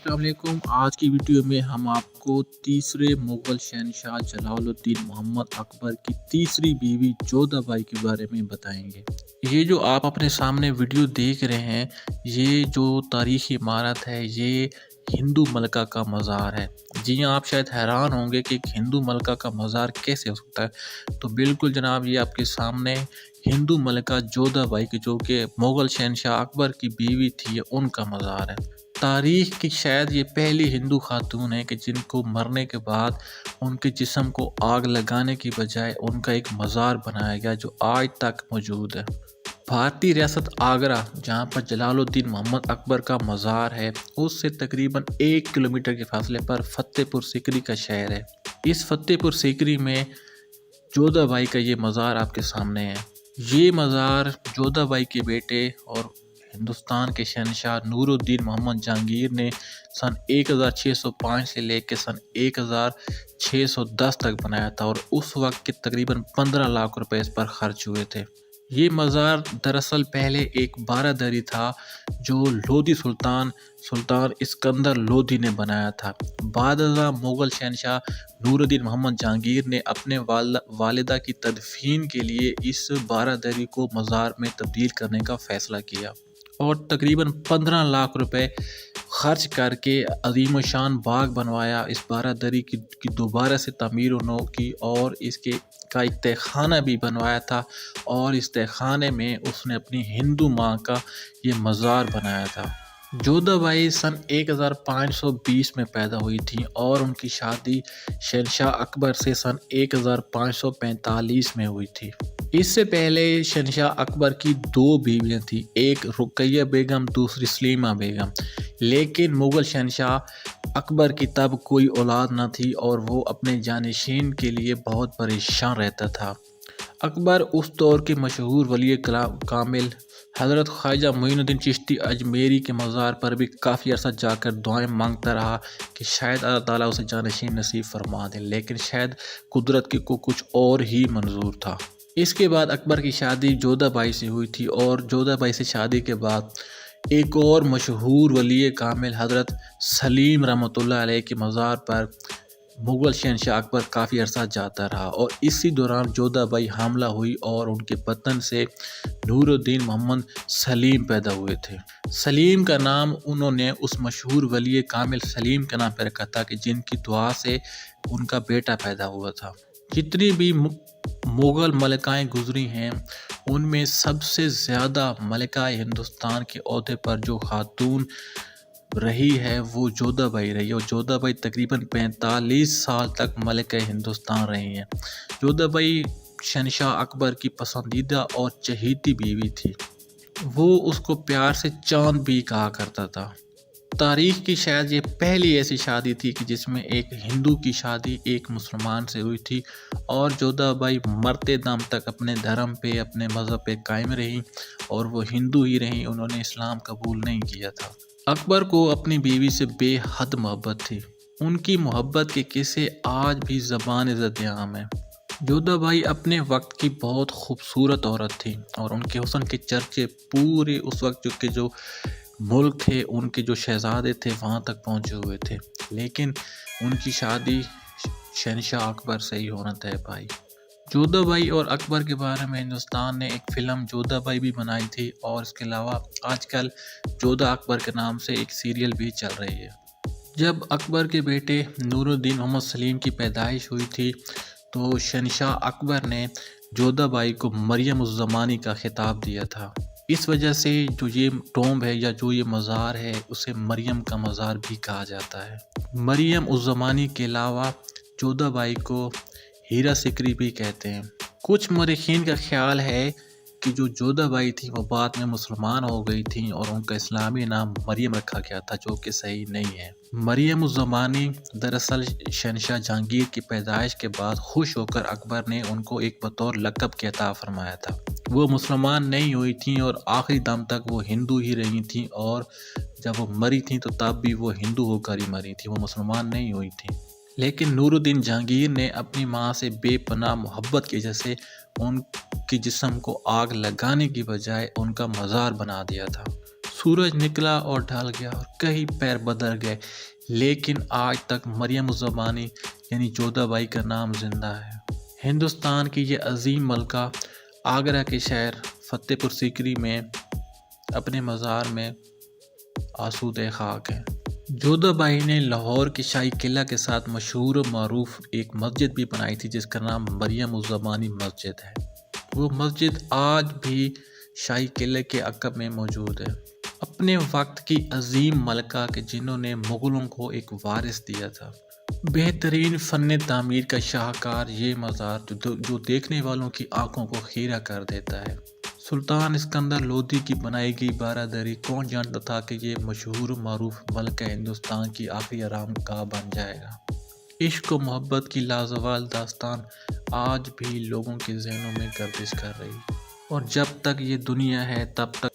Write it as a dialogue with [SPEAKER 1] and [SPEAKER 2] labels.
[SPEAKER 1] अस्सलाम वालेकुम। आज की वीडियो में हम आपको तीसरे मुग़ल शहंशाह जलालुद्दीन मोहम्मद अकबर की तीसरी बीवी जोधाबाई के बारे में बताएंगे। ये जो आप अपने सामने वीडियो देख रहे हैं, ये जो तारीख़ी इमारत है, ये हिंदू मलका का मज़ार है। जी हाँ, आप शायद हैरान होंगे कि एक हिंदू मलका का मज़ार कैसे हो सकता है। तो बिल्कुल जनाब, ये आपके सामने हिंदू मलका जोधाबाई की, जो कि मुग़ल शहंशाह अकबर की बीवी थी, उनका मज़ार है। तारीख़ की शायद ये पहली हिंदू खातून है कि जिनको मरने के बाद उनके जिस्म को आग लगाने की बजाय उनका एक मज़ार बनाया गया, जो आज तक मौजूद है। भारतीय रियासत आगरा, जहाँ पर जलालुद्दीन मोहम्मद अकबर का मज़ार है, उससे तकरीबन 1 किलोमीटर के फासले पर फतेहपुर सीकरी का शहर है। इस फतेहपुर सीकरी में जोधाबाई का ये मज़ार आपके सामने है। ये मज़ार जोधाबाई के बेटे और हिंदुस्तान के शहंशाह नूरुद्दीन मोहम्मद जहांगीर ने सन 1605 से लेकर सन 1610 तक बनाया था, और उस वक्त के तकरीबन 15 लाख रुपए इस पर खर्च हुए थे। ये मज़ार दरअसल पहले एक बारादरी था, जो लोधी सुल्तान इस्कंदर लोधी ने बनाया था। बाद मुग़ल शहंशाह नूरुद्दीन मोहम्मद जहांगीर ने अपने वालिदा की तदफीन के लिए इस बारादरी को मज़ार में तब्दील करने का फ़ैसला किया, और तकरीबन 15 लाख रुपए खर्च करके अजीम शान बाग बनवाया। इस बारादरी की दोबारा से तामीर उन्होंने की, और इसके का एक तहखाना भी बनवाया था, और इस तहखाने में उसने अपनी हिंदू माँ का ये मज़ार बनाया था। जोधाबाई सन 1520 में पैदा हुई थी, और उनकी शादी शहंशाह अकबर से सन 1545 में हुई थी। इससे पहले शहंशाह अकबर की 2 बीवियाँ थीं, एक रुकैया बेगम, दूसरी सलीमा बेगम। लेकिन मुग़ल शहंशाह अकबर की तब कोई औलाद न थी, और वो अपने जानशीन के लिए बहुत परेशान रहता था। अकबर उस दौर के मशहूर वली कामिल हज़रत ख्वाजा मोइनुद्दीन चिश्ती अजमेरी के मज़ार पर भी काफ़ी अरसा जाकर दुआएं मांगता रहा कि शायद अल्लाह ताला उसे जानशीन नसीब फरमा दे, लेकिन शायद कुदरत को कुछ और ही मंजूर था। इसके बाद अकबर की शादी जोधाबाई से हुई थी, और जोधाबाई से शादी के बाद एक और मशहूर वली कामिल हज़रत सलीम रहमतुल्लाह अलैह के मज़ार पर मुग़ल शहंशाह अकबर काफ़ी अरसा जाता रहा, और इसी दौरान जोधाबाई हामला हुई, और उनके बतन से नूरुद्दीन मोहम्मद सलीम पैदा हुए थे। सलीम का नाम उन्होंने उस मशहूर वली कामिल सलीम के नाम पर रखा था कि जिनकी दुआ से उनका बेटा पैदा हुआ था। जितनी भी मुग़ल मलकाएँ गुजरी हैं, उनमें सबसे ज़्यादा मलका हिंदुस्तान के ओहदे पर जो खातून रही है, वो जोधाबाई रही है, और जोधाबाई तकरीबन 45 साल तक मलका हिंदुस्तान रही हैं। जोधाबाई शहंशाह अकबर की पसंदीदा और चहेती बीवी थी। वो उसको प्यार से चांद भी कहा करता था। तारीख़ की शायद ये पहली ऐसी शादी थी कि जिसमें एक हिंदू की शादी एक मुसलमान से हुई थी, और जोधाबाई मरते दम तक अपने धर्म पे, अपने मज़हब पे कायम रही, और वो हिंदू ही रही। उन्होंने इस्लाम कबूल नहीं किया था। अकबर को अपनी बीवी से बेहद मोहब्बत थी। उनकी मोहब्बत के किस्से आज भी ज़बान-ए-ज़द-ए-आम हैं। जोधाबाई अपने वक्त की बहुत खूबसूरत औरत थी, और उनके हुस्न के चर्चे पूरे उस वक्त जो मुल्क थे, उनके जो शहजादे थे, वहाँ तक पहुँचे हुए थे। लेकिन उनकी शादी शहंशाह अकबर से ही होना तय पाई। जोधाबाई और अकबर के बारे में हिंदुस्तान ने एक फ़िल्म जोधाबाई भी बनाई थी, और इसके अलावा आजकल जोधा अकबर के नाम से एक सीरियल भी चल रही है। जब अकबर के बेटे नूरुद्दीन मोहम्मद सलीम की पैदाइश हुई थी, तो शहंशाह अकबर ने जोधाबाई को मरियम-उज़-ज़मानी का खिताब दिया था। इस वजह से जो ये टॉम्ब है, या जो ये मज़ार है, उसे मरियम का मज़ार भी कहा जाता है। मरियम-उज़-ज़मानी के अलावा जोधाबाई को हीरा सिकरी भी कहते हैं। कुछ मौरख़ीन का ख्याल है कि जो जोधाबाई थी, वो बाद में मुसलमान हो गई थी, और उनका इस्लामी नाम मरियम रखा गया था, जो कि सही नहीं है। मरियम-उज़-ज़मानी दरअसल शहंशाह जहांगीर की पैदाइश के बाद खुश होकर अकबर ने उनको एक बतौर लक़ब के अता फरमाया था। वो मुसलमान नहीं हुई थी, और आखिरी दम तक वो हिंदू ही रही थी, और जब वो मरी थी तो तब भी वो हिंदू होकर ही मरी थी, वो मुसलमान नहीं हुई थी। लेकिन नूरुद्दीन जहांगीर ने अपनी माँ से बेपनाह मोहब्बत की वजह से उनके जिस्म को आग लगाने की बजाय उनका मज़ार बना दिया था। سورج نکلا اور ڈھل گیا اور کئی پیر بدل گئے، لیکن آج تک مریم الزمانی یعنی جودھا بائی کا نام زندہ ہے۔ ہندوستان کی یہ عظیم ملکہ آگرہ کے شہر فتح پور سیکری میں اپنے مزار میں آسودہ خاک ہے۔ جودھا بائی نے لاہور کے شاہی قلعہ کے ساتھ مشہور و معروف ایک مسجد بھی بنائی تھی جس کا نام مریم الزمانی مسجد ہے۔ وہ مسجد آج بھی شاہی قلعے کے عقب میں موجود ہے۔ اپنے وقت کی عظیم ملکہ کے جنہوں نے مغلوں کو ایک وارث دیا تھا۔ بہترین فن تعمیر کا شاہکار یہ مزار جو دیکھنے والوں کی آنکھوں کو خیرہ کر دیتا ہے۔ سلطان اسکندر لودھی کی بنائی گئی بارادری کون جانتا تھا کہ یہ مشہور و معروف ملکہ ہندوستان کی آخری آرام گاہ بن جائے گا۔ عشق و محبت کی لازوال داستان آج بھی لوگوں کے ذہنوں میں گردش کر رہی، اور جب تک یہ دنیا ہے تب تک